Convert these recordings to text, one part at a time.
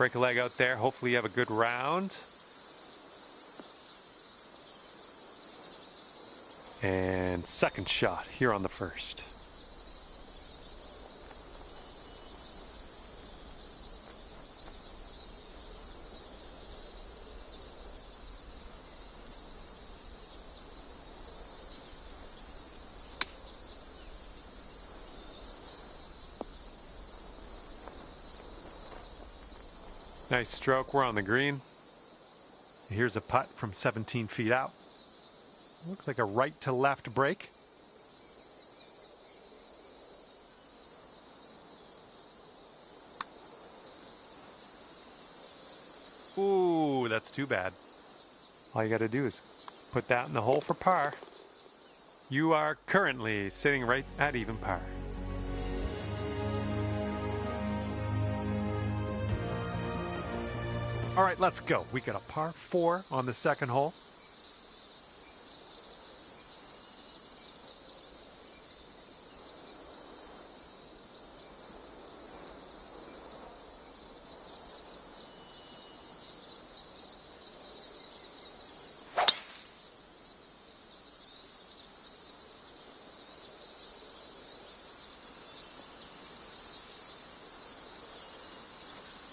break a leg out there. Hopefully you have a good round. And second shot here on the first. Nice stroke. We're on the green. Here's a putt from 17 feet out. Looks like a right to left break. Ooh, that's too bad. All you got to do is put that in the hole for par. You are currently sitting right at even par. All right, let's go. We got a par 4 on the second hole.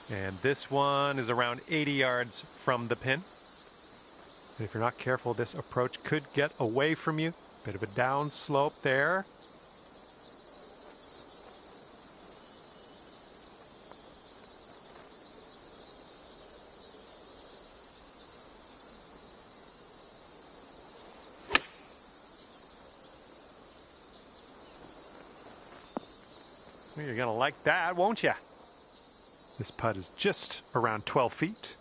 And this one is around 80 yards from the pin. And if you're not careful, this approach could get away from you. Bit of a down slope there. Well, you're going to like that, won't you? This putt is just around 12 feet.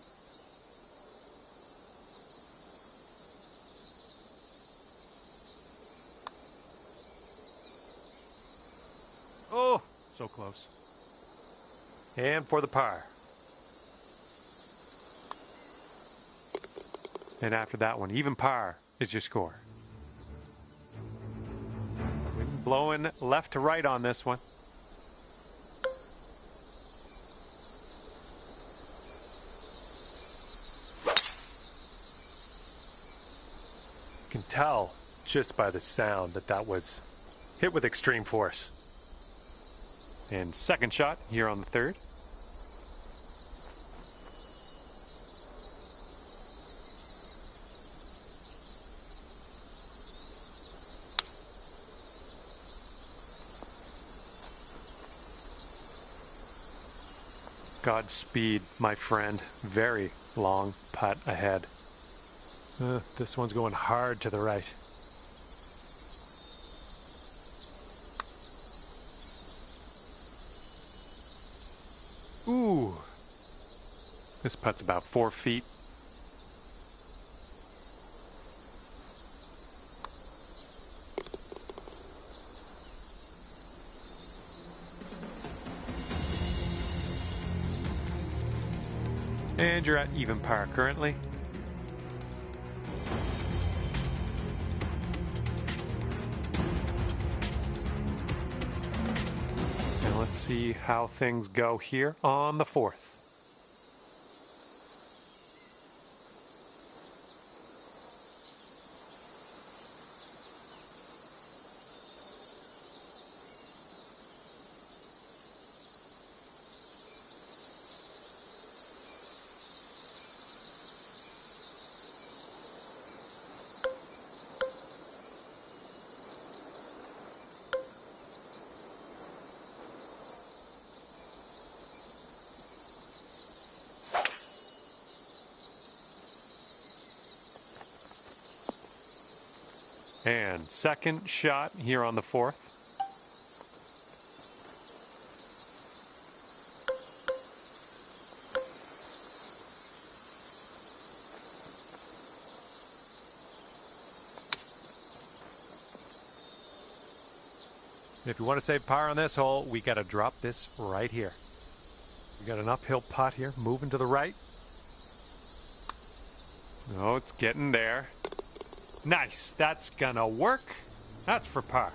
Oh, so close. And for the par. And after that one, even par is your score. Wind blowing left to right on this one. You can tell just by the sound that that was hit with extreme force. And second shot here on the third. Godspeed, my friend. Very long putt ahead. This one's going hard to the right. Ooh. This putt's about 4 feet. And you're at even par currently. And let's see how things go here on the fourth. And second shot here on the fourth. If you want to save par on this hole, we got to drop this right here. We got an uphill putt here, moving to the right. Oh, it's getting there. Nice, that's gonna work. That's for par.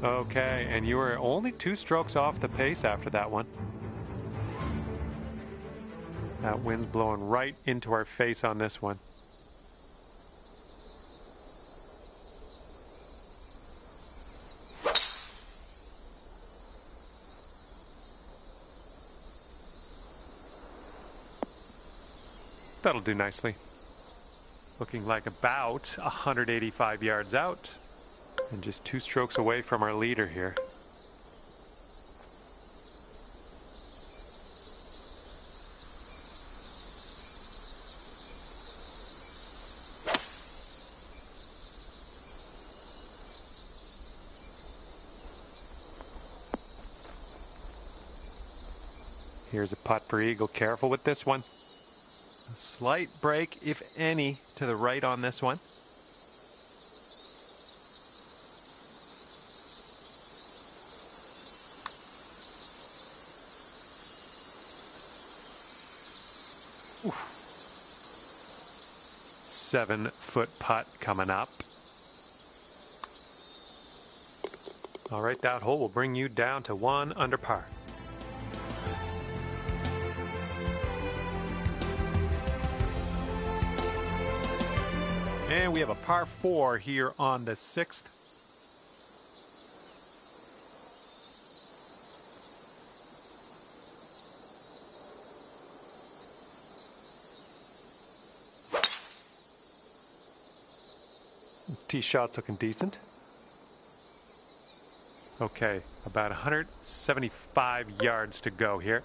Okay, and you were only 2 strokes off the pace after that one. That wind's blowing right into our face on this one. That'll do nicely. Looking like about 185 yards out, and just 2 strokes away from our leader here. Here's a putt for eagle. Careful with this one. A slight break, if any, to the right on this one. Oof. 7-foot putt coming up. All right, that hole will bring you down to 1 under par. And we have a par 4 here on the 6th. Tee shot's looking decent. Okay, about 175 yards to go here.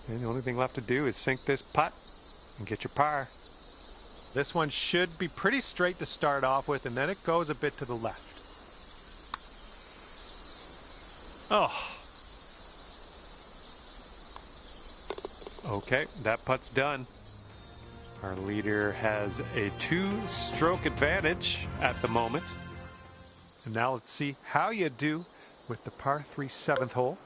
And the only thing left to do is sink this putt and get your par. This one should be pretty straight to start off with, and then it goes a bit to the left. Oh. Okay, that putt's done. Our leader has a 2-stroke advantage at the moment. And now let's see how you do with the par 3 7th hole.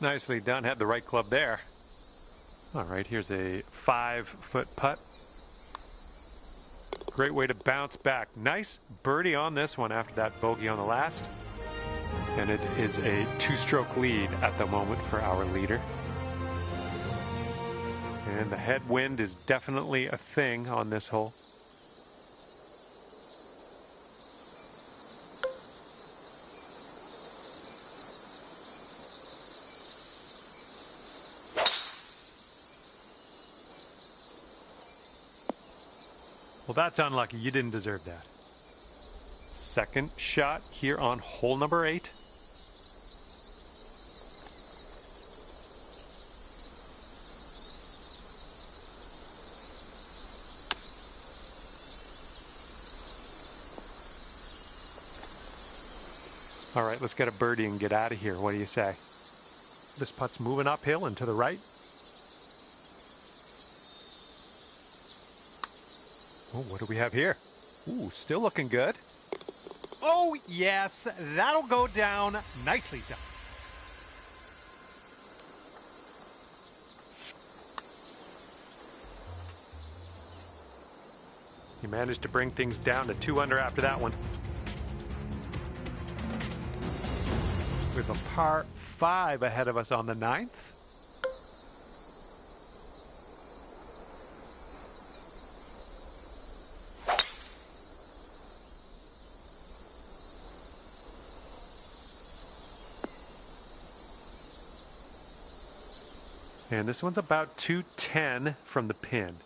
Nicely done. Had the right club there. All right, here's a 5-foot putt. Great way to bounce back. Nice birdie on this one after that bogey on the last. And it is a 2-stroke lead at the moment for our leader. And the headwind is definitely a thing on this hole. Well, that's unlucky. You didn't deserve that. Second shot here on hole number 8. All right, let's get a birdie and get out of here. What do you say? This putt's moving uphill and to the right. Oh, what do we have here? Ooh, still looking good. Oh, yes, that'll go down. Nicely done. He managed to bring things down to 2 under after that one. With a par 5 ahead of us on the 9th. And this one's about 210 from the pin.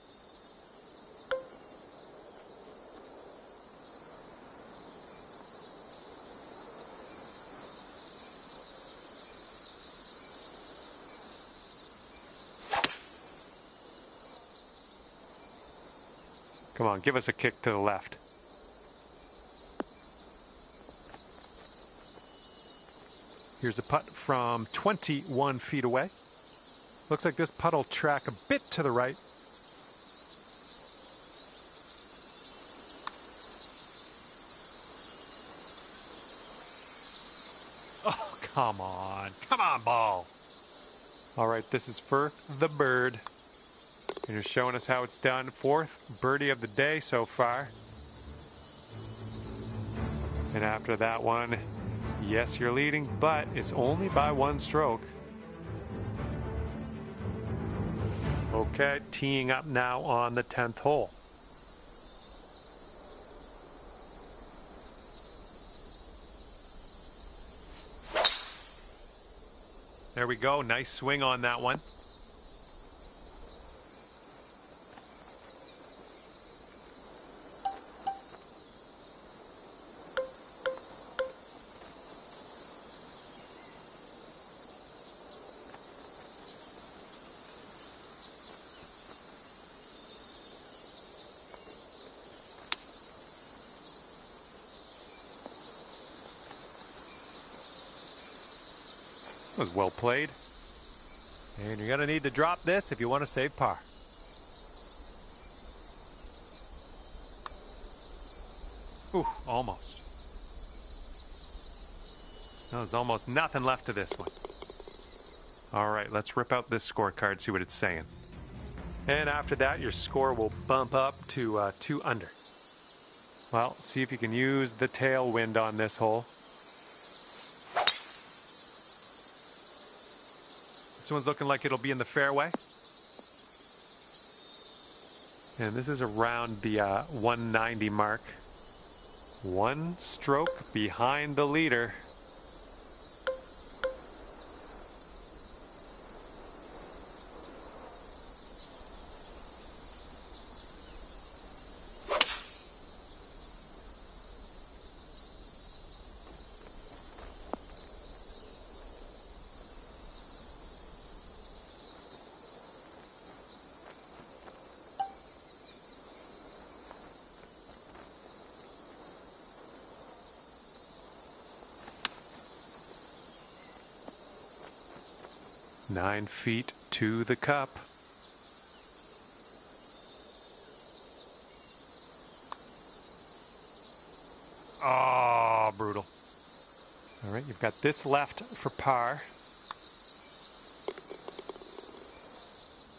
Come on, give us a kick to the left. Here's a putt from 21 feet away. Looks like this putt will track a bit to the right. Oh, come on. Come on, ball. All right, this is for the bird. And you're showing us how it's done. Fourth birdie of the day so far. And after that one, yes, you're leading, but it's only by one stroke. Okay, teeing up now on the 10th hole. There we go. Nice swing on that one. Was well played. And you're going to need to drop this if you want to save par. Ooh, almost. There's almost nothing left to this one. All right, let's rip out this scorecard, see what it's saying. And after that, your score will bump up to 2 under. Well, see if you can use the tailwind on this hole. This one's looking like it'll be in the fairway. And this is around the 190 mark. One stroke behind the leader. Nine feet to the cup. Oh, brutal. All right, you've got this left for par.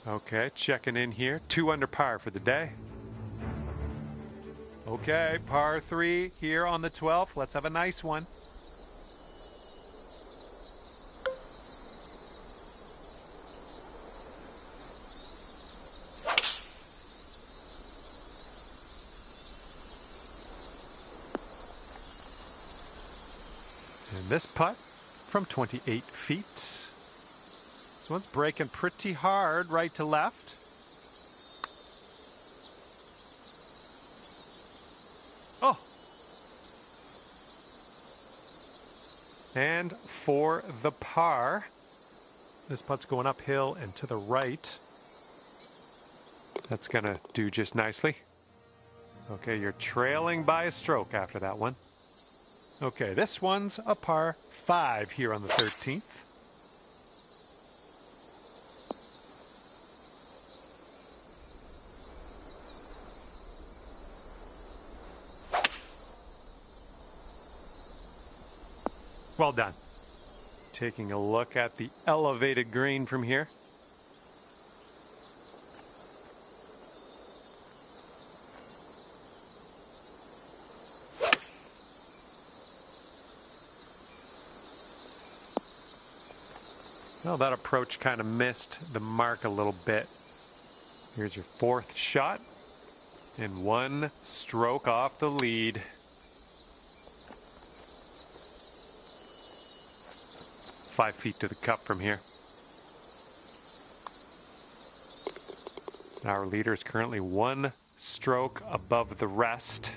Okay, checking in here. 2 under par for the day. Okay, par 3 here on the 12th. Let's have a nice one. And this putt from 28 feet. This one's breaking pretty hard right to left. Oh. And for the par, this putt's going uphill and to the right. That's going to do just nicely. Okay, you're trailing by a stroke after that one. Okay, this one's a par 5 here on the 13th. Well done. Taking a look at the elevated green from here. Well, that approach kind of missed the mark a little bit. Here's your 4th shot. And 1 stroke off the lead. Five feet to the cup from here. Our leader is currently 1 stroke above the rest.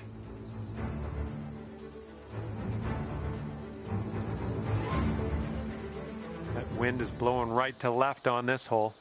That wind is blowing right to left on this hole.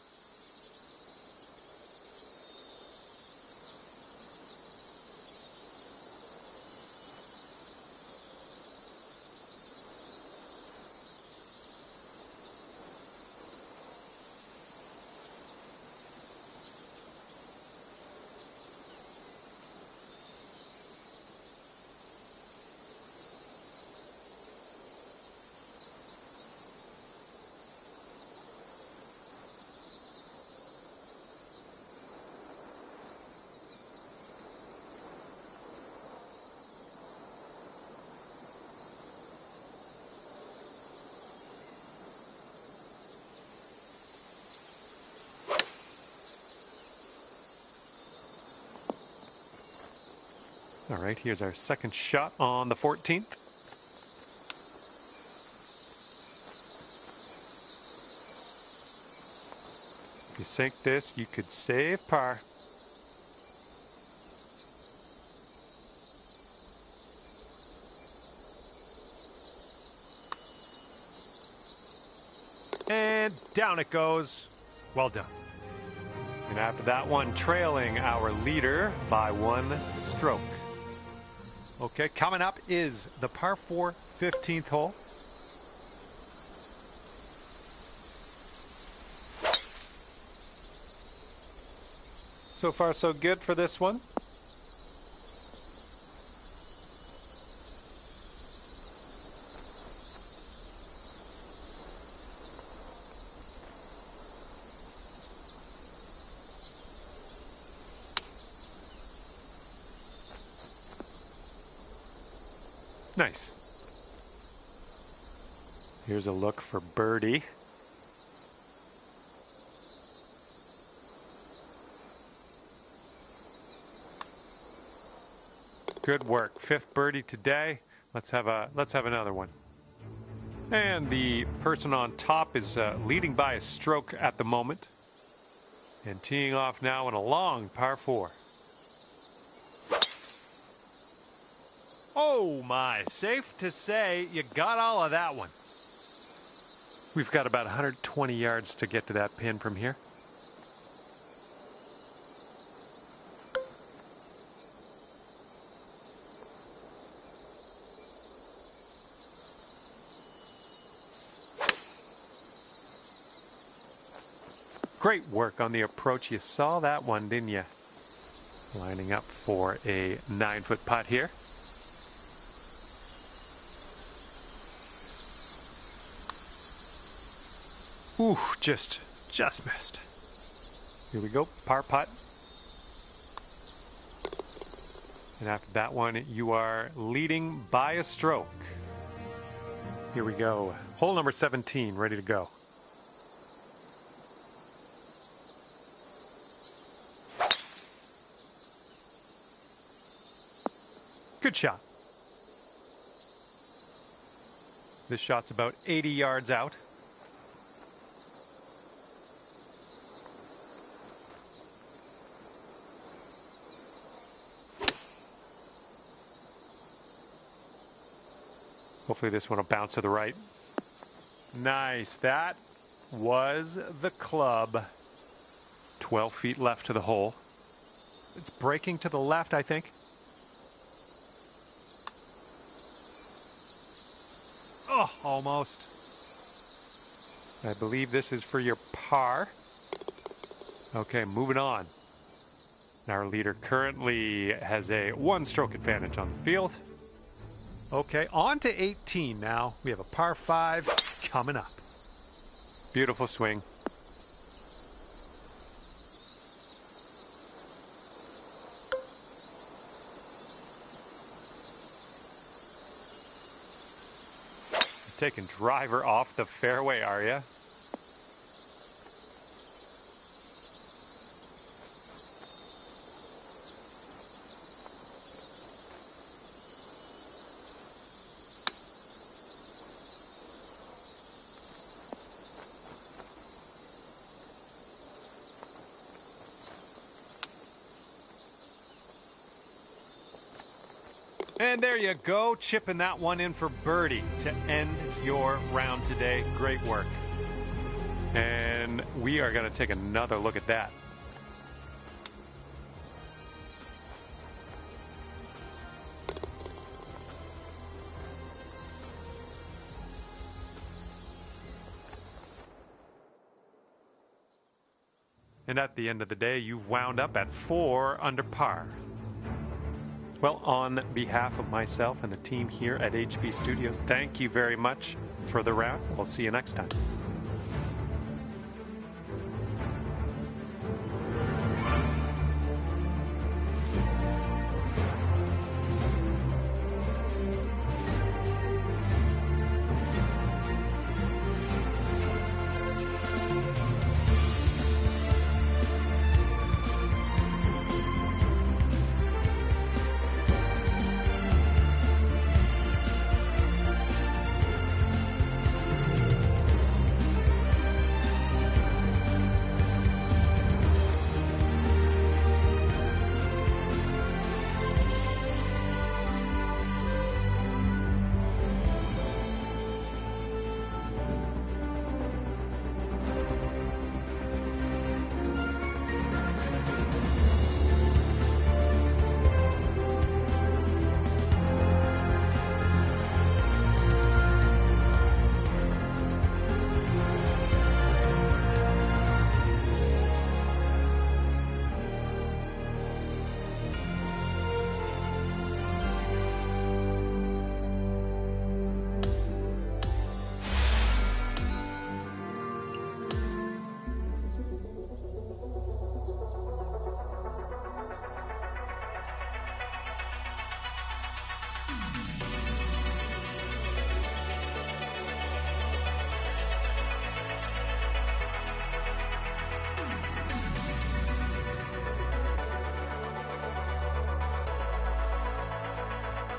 All right, here's our second shot on the 14th. If you sink this, you could save par. And down it goes. Well done. And after that one, trailing our leader by 1 stroke. Okay, coming up is the par 4 15th hole. So far, so good for this one. Nice. Here's a look for birdie. Good work. 5th birdie today. Let's have another one. And the person on top is leading by a stroke at the moment. And teeing off now in a long par 4. Oh my, safe to say you got all of that one. We've got about 120 yards to get to that pin from here. Great work on the approach. You saw that one, didn't you? Lining up for a 9-foot putt here. Ooh, just missed. Here we go, par putt. And after that one, you are leading by a stroke. Here we go. Hole number 17, ready to go. Good shot. This shot's about 80 yards out. Hopefully this one will bounce to the right. Nice. That was the club. 12 feet left to the hole. It's breaking to the left, I think. Oh, almost. I believe this is for your par. Okay, moving on. Our leader currently has a 1-stroke advantage on the field. Okay, on to 18 now. We have a par 5 coming up. Beautiful swing. Taking driver off the fairway, are you? And there you go, chipping that one in for birdie to end your round today. Great work. And we are going to take another look at that. And at the end of the day, you've wound up at 4 under par. Well, on behalf of myself and the team here at HB Studios, thank you very much for the round. We'll see you next time.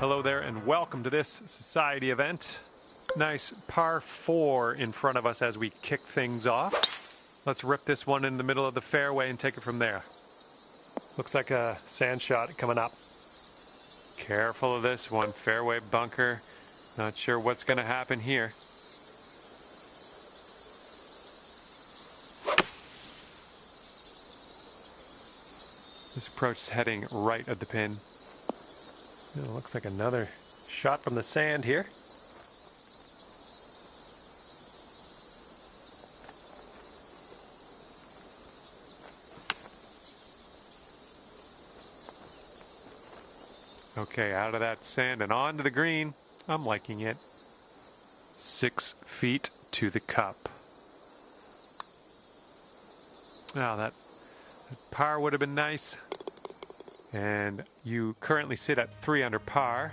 Hello there and welcome to this society event. Nice par 4 in front of us as we kick things off. Let's rip this one in the middle of the fairway and take it from there. Looks like a sand shot coming up. Careful of this one, fairway bunker. Not sure what's going to happen here. This approach is heading right at the pin. It looks like another shot from the sand here. Okay, out of that sand and onto the green. I'm liking it. 6 feet to the cup. Now that par would have been nice. And you currently sit at 3 under par.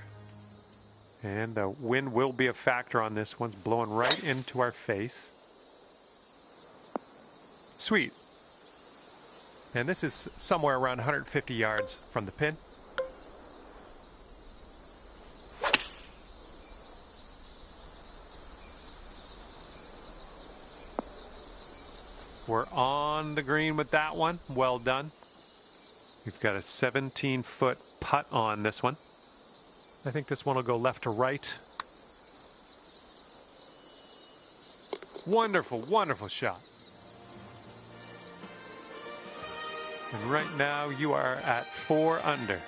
And the wind will be a factor on this. One's blowing right into our face. Sweet. And this is somewhere around 150 yards from the pin. We're on the green with that one. Well done. We've got a 17-foot putt on this one. I think this one will go left to right. Wonderful, wonderful shot. And right now you are at 4 under.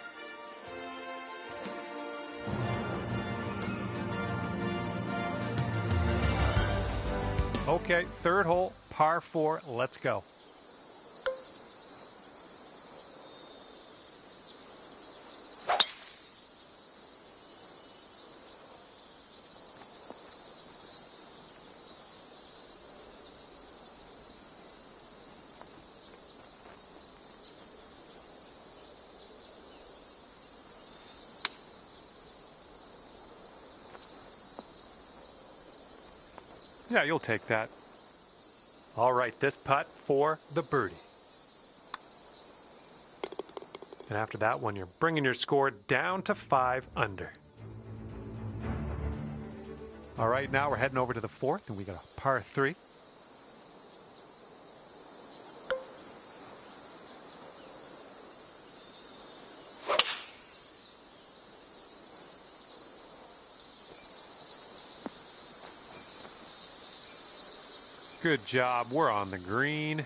Okay, third hole, par 4, let's go. Yeah, you'll take that. All right, this putt for the birdie. And after that one, you're bringing your score down to 5 under. All right, now we're heading over to the 4th, and we got a par 3. Good job. We're on the green.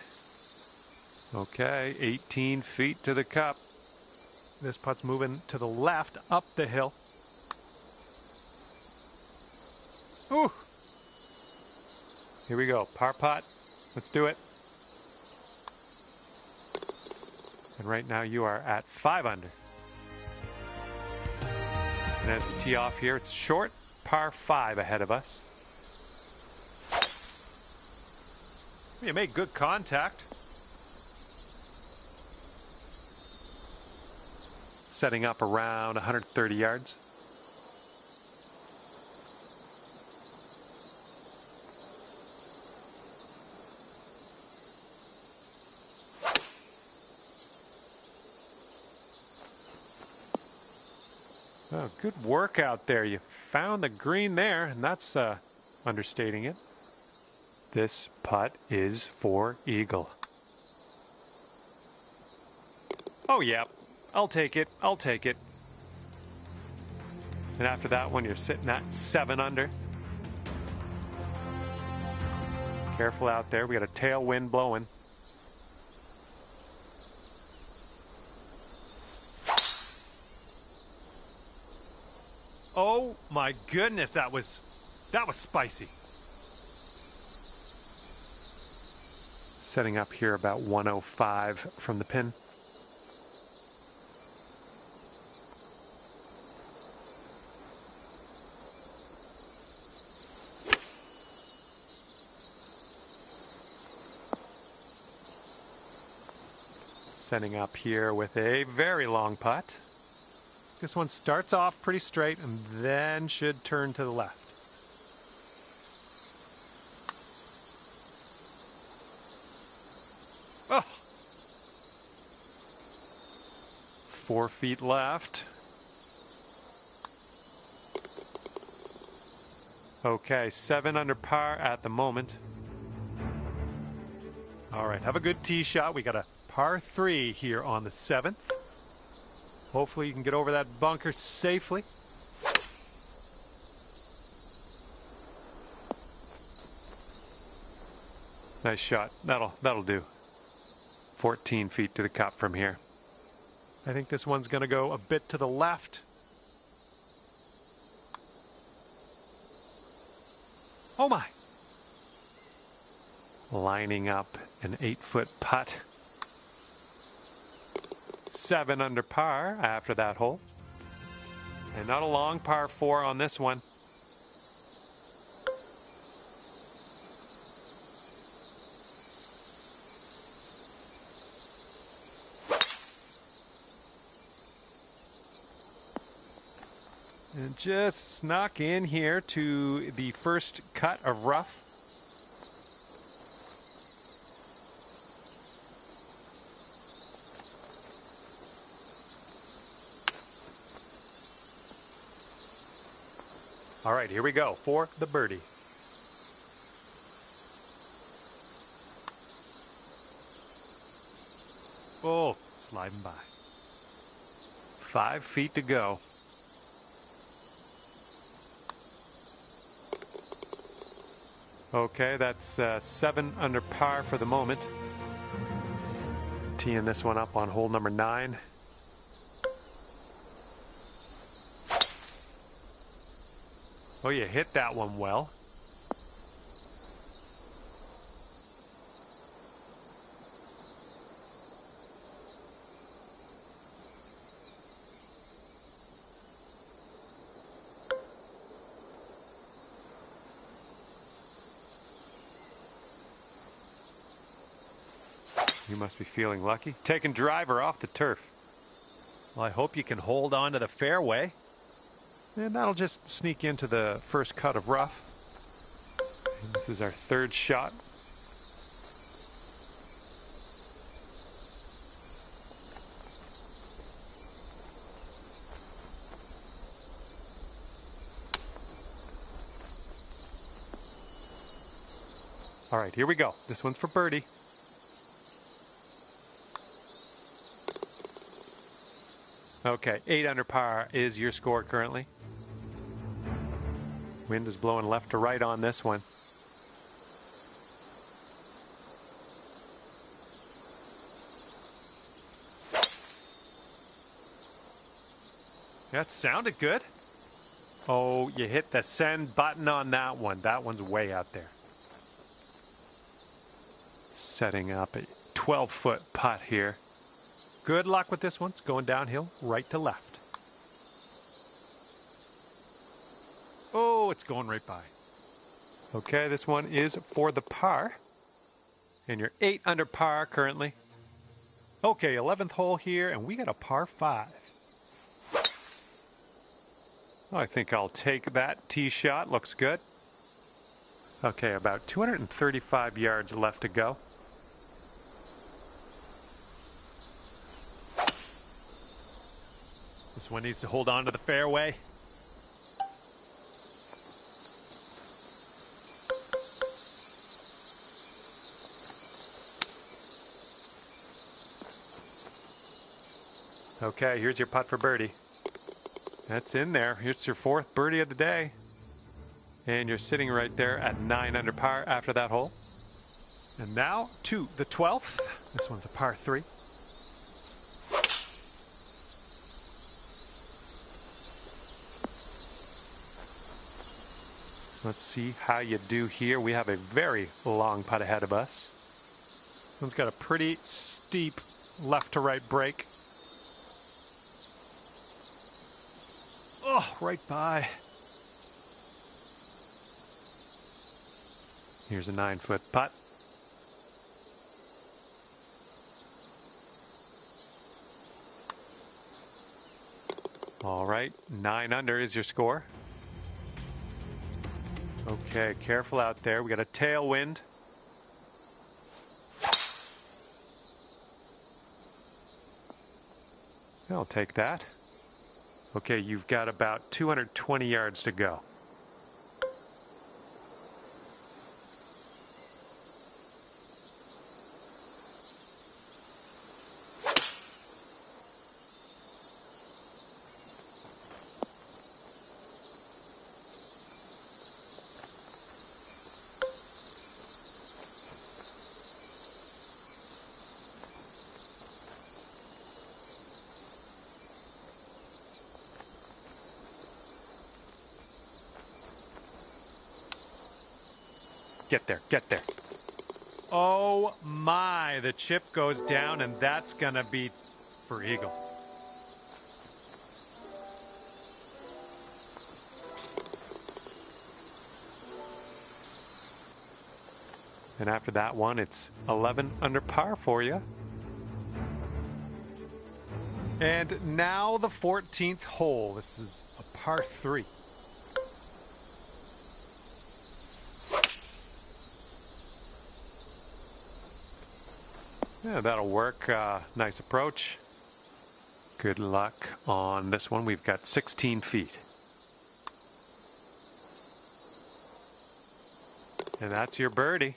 Okay, 18 feet to the cup. This putt's moving to the left, up the hill. Ooh! Here we go. Par putt. Let's do it. And right now you are at 5 under. And as we tee off here, it's short, par 5 ahead of us. You made good contact. Setting up around 130 yards. Oh, good work out there. You found the green there, and that's understating it. This putt is for eagle. Oh, yeah. I'll take it. I'll take it. And after that one, you're sitting at 7 under. Careful out there. We got a tailwind blowing. Oh, my goodness. That was spicy. Setting up here about 105 from the pin. Setting up here with a very long putt. This one starts off pretty straight and then should turn to the left. Oh. 4 feet left. Okay, 7 under par at the moment. All right, have a good tee shot. We got a par 3 here on the 7th. Hopefully you can get over that bunker safely. Nice shot. That'll do. 14 feet to the cup from here. I think this one's going to go a bit to the left. Oh my! Lining up an 8-foot putt. 7 under par after that hole. And not a long par 4 on this one. And just snuck in here to the first cut of rough. All right, here we go for the birdie. Oh, sliding by. 5 feet to go. Okay, that's 7 under par for the moment. Teeing this one up on hole number 9. Oh, you hit that one well. You must be feeling lucky. Taking driver off the turf. Well, I hope you can hold on to the fairway. And that'll just sneak into the first cut of rough. And this is our third shot. All right, here we go. This one's for birdie. Okay, 8 under par is your score currently. Wind is blowing left to right on this one. That sounded good. Oh, you hit the send button on that one. That one's way out there. Setting up a 12-foot putt here. Good luck with this one. It's going downhill right to left. Oh, it's going right by. Okay, this one is for the par. And you're 8 under par currently. Okay, 11th hole here, and we got a par 5. I think I'll take that tee shot. Looks good. Okay, about 235 yards left to go. This one needs to hold on to the fairway. Okay, here's your putt for birdie. That's in there. Here's your 4th birdie of the day. And you're sitting right there at 9 under par after that hole. And now to the 12th. This one's a par 3. Let's see how you do here. We have a very long putt ahead of us. This one's got a pretty steep left to right break. Oh, right by. Here's a 9-foot putt. All right, 9 under is your score. Okay, careful out there. We got a tailwind. I'll take that. Okay, you've got about 220 yards to go. Get there, get there. Oh my, the chip goes down, and that's gonna be for eagle. And after that one, it's 11 under par for you. And now the 14th hole. This is a par 3. Yeah, that'll work. Nice approach. Good luck on this one. We've got 16 feet. And that's your birdie.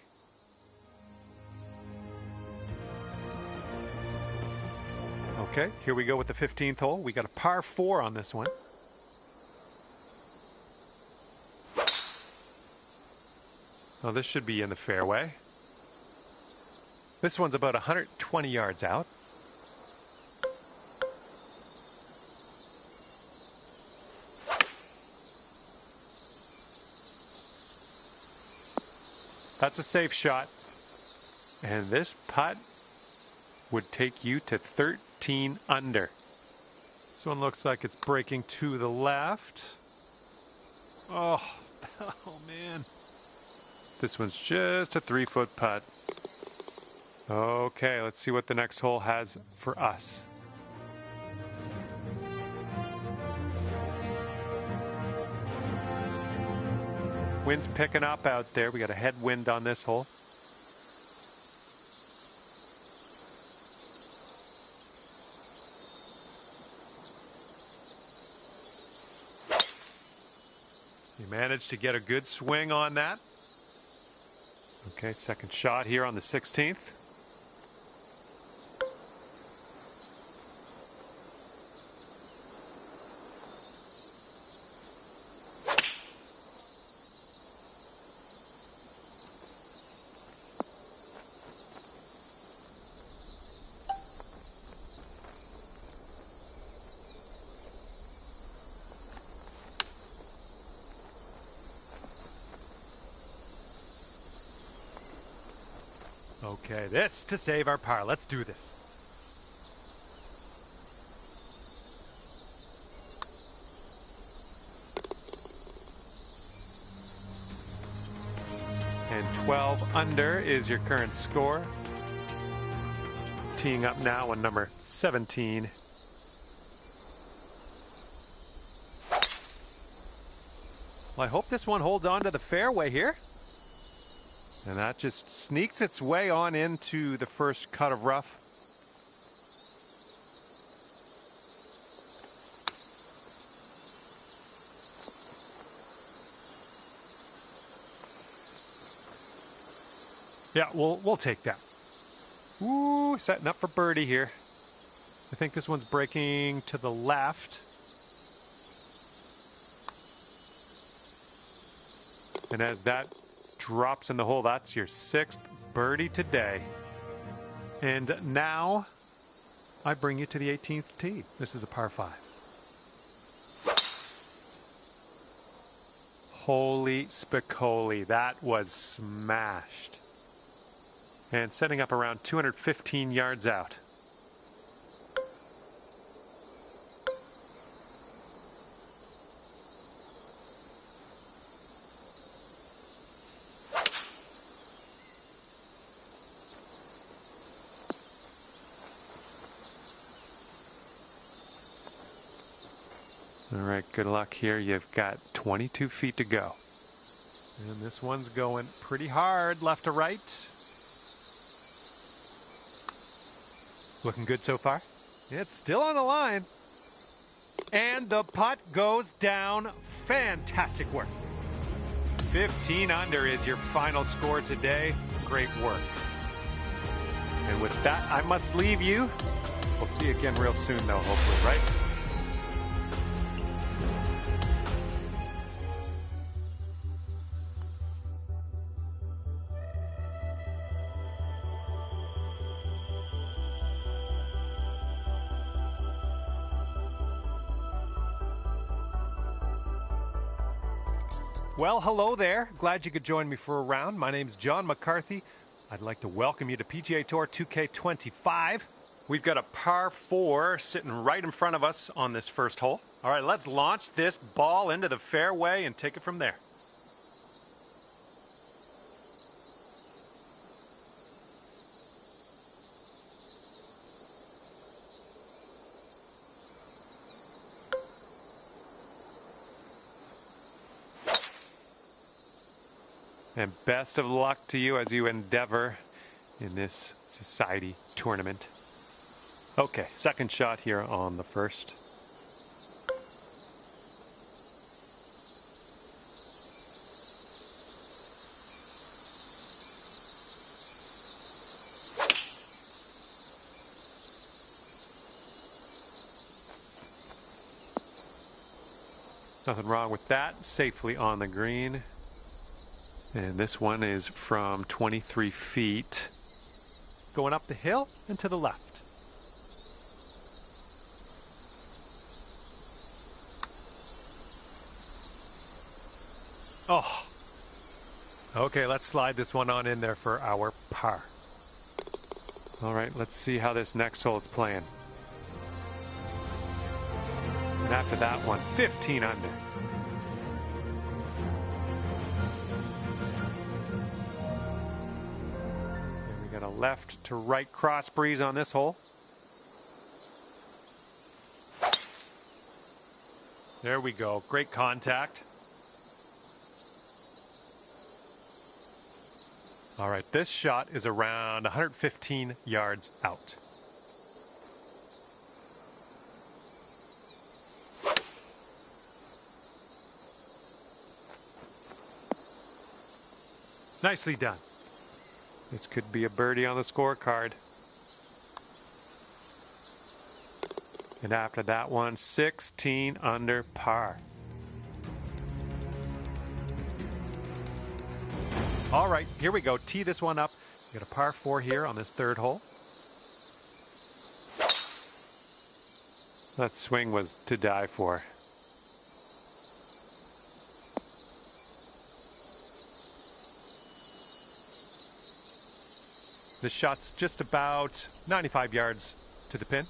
Okay, here we go with the 15th hole. We got a par 4 on this one. Well, this should be in the fairway. This one's about 120 yards out. That's a safe shot. And this putt would take you to 13 under. This one looks like it's breaking to the left. Oh, oh man. This one's just a 3-foot putt. Okay, let's see what the next hole has for us. Wind's picking up out there. We got a headwind on this hole. You managed to get a good swing on that. Okay, second shot here on the 16th. Okay, this to save our par. Let's do this. And 12 under is your current score. Teeing up now on number 17. Well, I hope this one holds on to the fairway here. And that just sneaks its way on into the first cut of rough. Yeah, we'll take that. Ooh, setting up for birdie here. I think this one's breaking to the left. And as that drops in the hole, that's your 6th birdie today. And now I bring you to the 18th tee. This is a par 5. Holy spicoli, that was smashed. And setting up around 215 yards out. All right, good luck here. You've got 22 feet to go. And this one's going pretty hard left to right. Looking good so far. It's still on the line. And the putt goes down. Fantastic work. 15 under is your final score today. Great work. And with that, I must leave you. We'll see you again real soon, though, hopefully, right? Well, hello there. Glad you could join me for a round. My name's John McCarthy. I'd like to welcome you to PGA Tour 2K25. We've got a par 4 sitting right in front of us on this first hole. All right, let's launch this ball into the fairway and take it from there. And best of luck to you as you endeavor in this society tournament. Okay, second shot here on the first. Nothing wrong with that. Safely on the green. And this one is from 23 feet. Going up the hill and to the left. Oh. Okay, let's slide this one on in there for our par. All right, let's see how this next hole is playing. And after that one, 15 under. And we got a left to right cross breeze on this hole. There we go, great contact. All right, this shot is around 115 yards out. Nicely done. This could be a birdie on the scorecard. And after that one, 16 under par. All right, here we go. Tee this one up. We got a par 4 here on this third hole. That swing was to die for. This shot's just about 95 yards to the pin.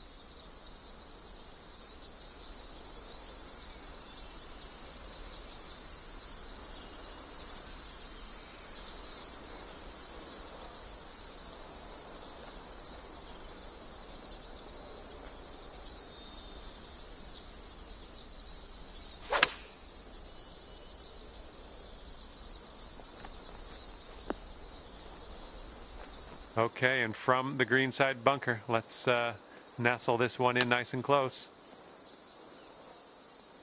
Okay, and from the greenside bunker, let's nestle this one in nice and close.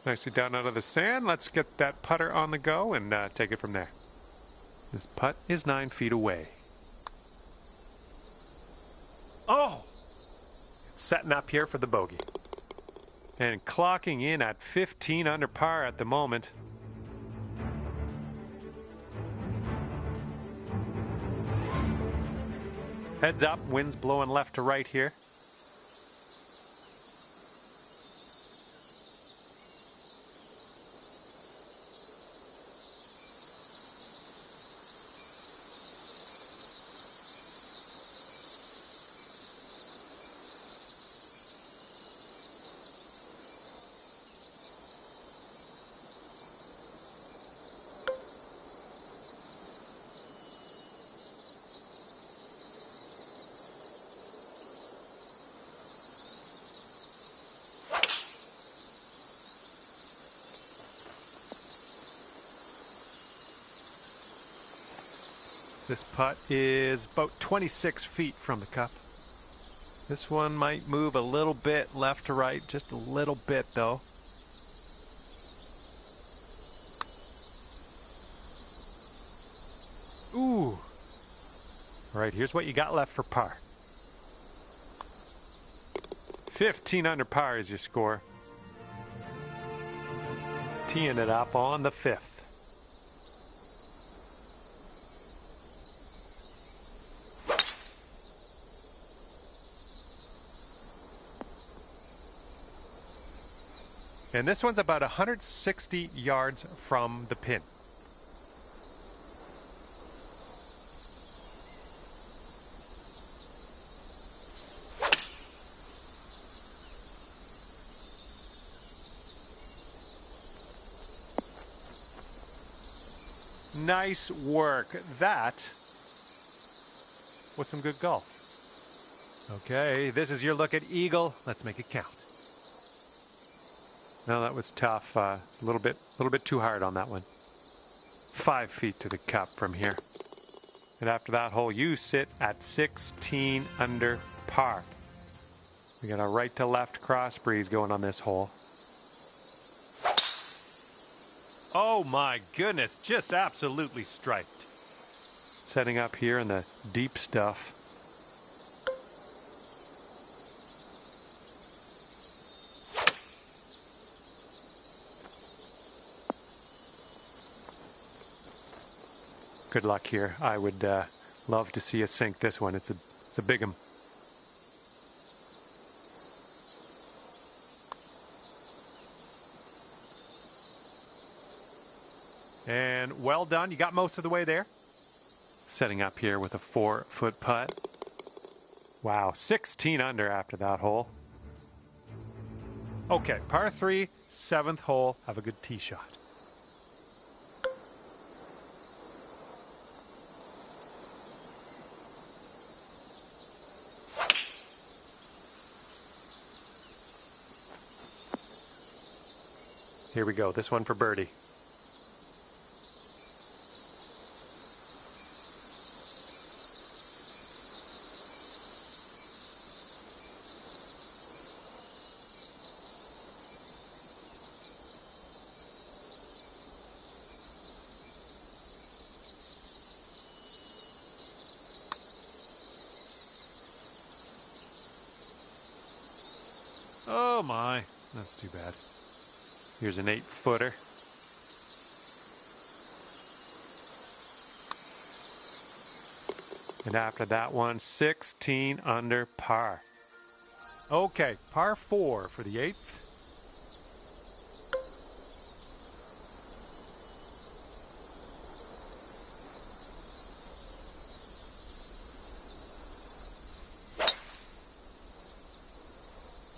Nicely down out of the sand. Let's get that putter on the go and take it from there. This putt is 9 feet away. Oh! It's setting up here for the bogey. And clocking in at 15 under par at the moment. Heads up, wind's blowing left to right here. This putt is about 26 feet from the cup. This one might move a little bit left to right, just a little bit though. Ooh. All right, here's what you got left for par. 15 under par is your score. Teeing it up on the 5th. And this one's about 160 yards from the pin. Nice work. That was some good golf. Okay, this is your look at eagle. Let's make it count. No, that was tough. It's a little bit too hard on that one. 5 feet to the cup from here. And after that hole, you sit at 16 under par. We got a right to left cross breeze going on this hole. Oh my goodness, just absolutely striped. Setting up here in the deep stuff. Good luck here. I would love to see us sink this one. It's a big 'em. And well done. You got most of the way there. Setting up here with a 4-foot putt. Wow, 16 under after that hole. Okay, par 3, 7th hole. Have a good tee shot. Here we go. This one for birdie. Oh my, that's too bad. Here's an 8-footer. And after that one, 16 under par. Okay, par 4 for the 8th.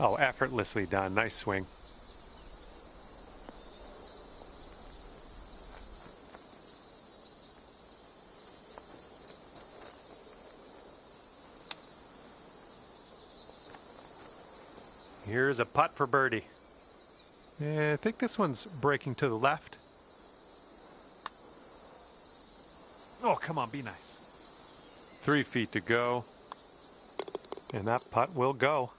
Oh, effortlessly done. Nice swing. Here's a putt for birdie. I think this one's breaking to the left. Oh, come on, be nice. 3 feet to go. And that putt will go.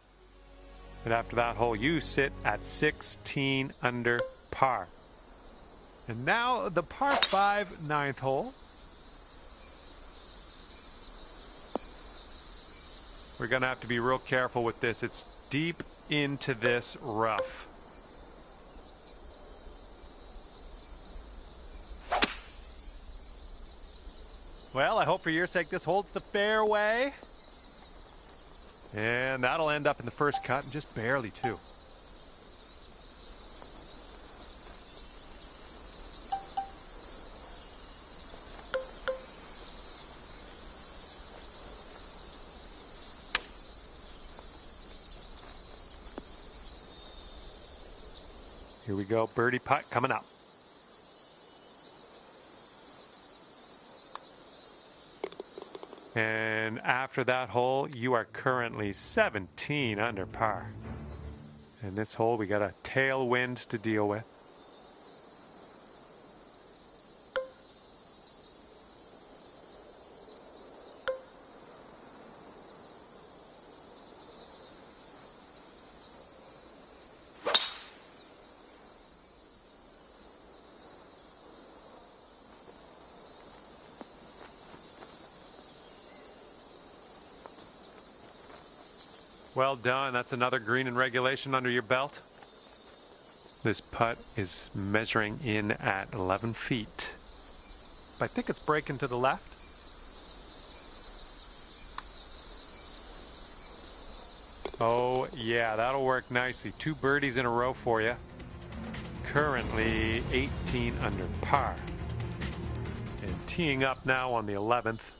And after that hole, you sit at 16 under par. And now the par 5, 9th hole. We're going to have to be real careful with this. It's deep into this rough. Well, I hope for your sake this holds the fairway. And that'll end up in the first cut, and just barely too. Here we go, birdie putt coming up. And after that hole, you are currently 17 under par. And this hole, we got a tailwind to deal with. Well done. That's another green in regulation under your belt. This putt is measuring in at 11 feet. I think it's breaking to the left. Oh, yeah, that'll work nicely. 2 birdies in a row for you. Currently 18 under par. And teeing up now on the 11th.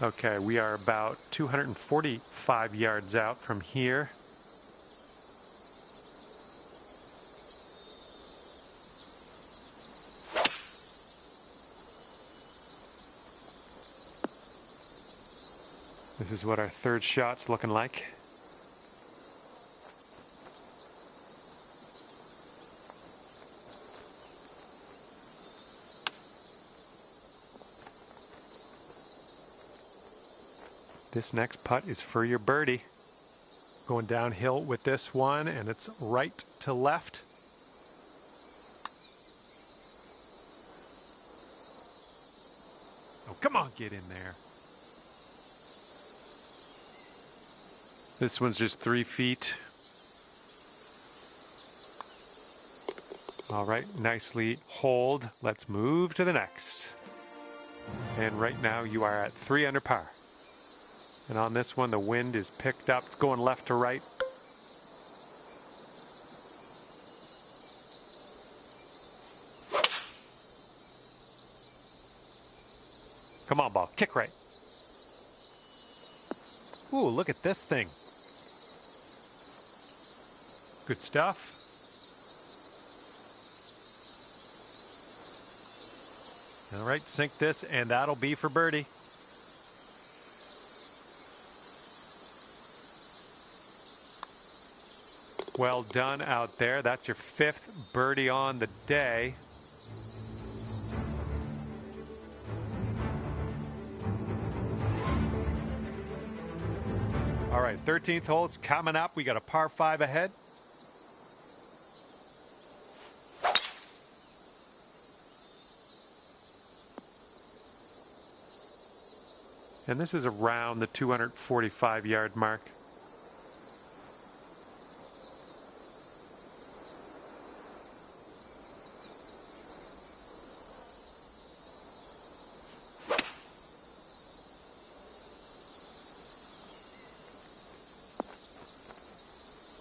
Okay, we are about 245 yards out from here. This is what our third shot's looking like. This next putt is for your birdie. Going downhill with this one, and it's right to left. Oh, come on, get in there. This one's just 3 feet. All right, nicely hold. Let's move to the next. And right now you are at 3 under par. And on this one, the wind is picked up. It's going left to right. Come on, ball. Kick right. Ooh, look at this thing. Good stuff. All right, sink this, and that'll be for birdie. Well done out there. That's your 5th birdie on the day. All right, 13th hole's coming up. We got a par 5 ahead. And this is around the 245-yard mark.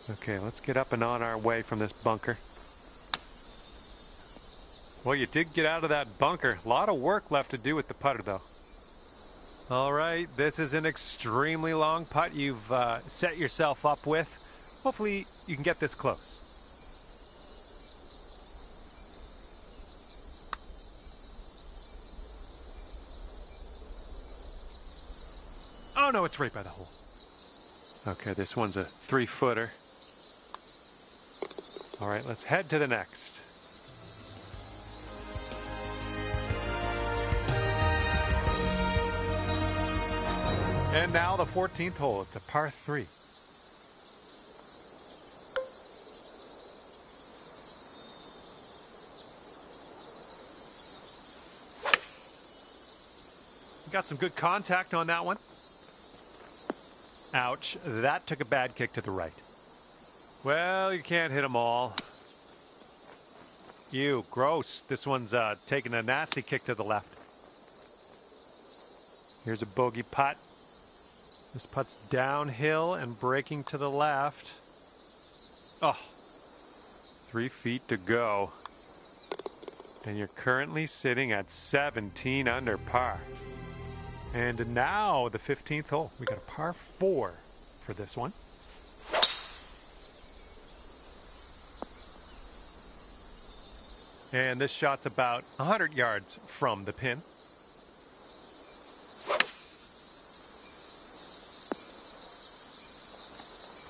Okay, let's get up and on our way from this bunker. Well, you did get out of that bunker. A lot of work left to do with the putter, though. All right, this is an extremely long putt you've set yourself up with. Hopefully, you can get this close. Oh, no, it's right by the hole. Okay, this one's a 3-footer. All right, let's head to the next. And now the 14th hole. It's a par 3. Got some good contact on that one. Ouch, that took a bad kick to the right. Well, you can't hit them all. Ew, gross. This one's taking a nasty kick to the left. Here's a bogey putt. This putt's downhill and breaking to the left. Oh, 3 feet to go. And you're currently sitting at 17 under par. And now the 15th hole. We got a par 4 for this one. And this shot's about 100 yards from the pin.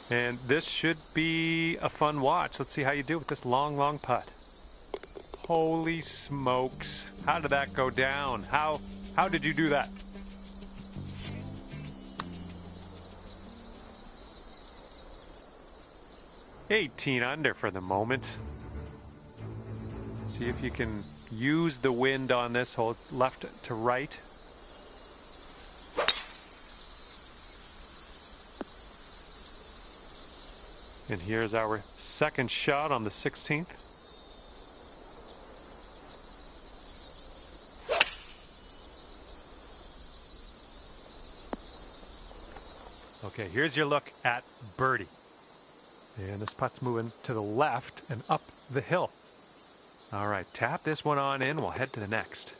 And this should be a fun watch. Let's see how you do with this long, long putt. Holy smokes. How did that go down? How did you do that? $18 under for the moment. Let's see if you can use the wind on this hole. It's left to right. And here's our second shot on the 16th. Okay, here's your look at birdie. And this putt's moving to the left and up the hill. All right, tap this one on in. We'll head to the next.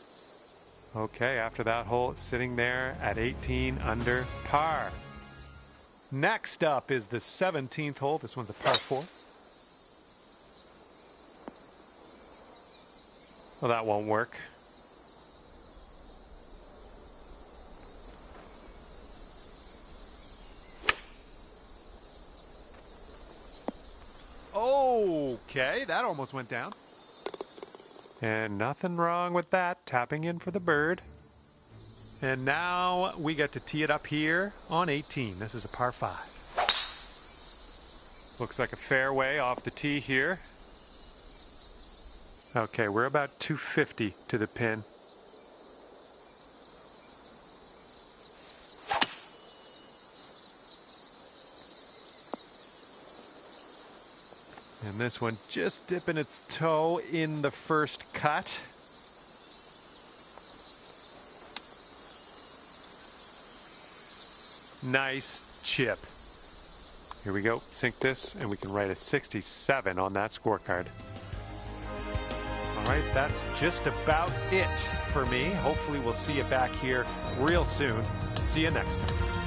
Okay, after that hole, it's sitting there at 18 under par. Next up is the 17th hole. This one's a par 4. Well, that won't work. Okay, that almost went down. And nothing wrong with that. Tapping in for the bird. And now we get to tee it up here on 18. This is a par 5. Looks like a fairway off the tee here. Okay, we're about 250 to the pin. And this one just dipping its toe in the first cut. Nice chip. Here we go. Sink this, and we can write a 67 on that scorecard. All right, that's just about it for me. Hopefully we'll see you back here real soon. See you next time.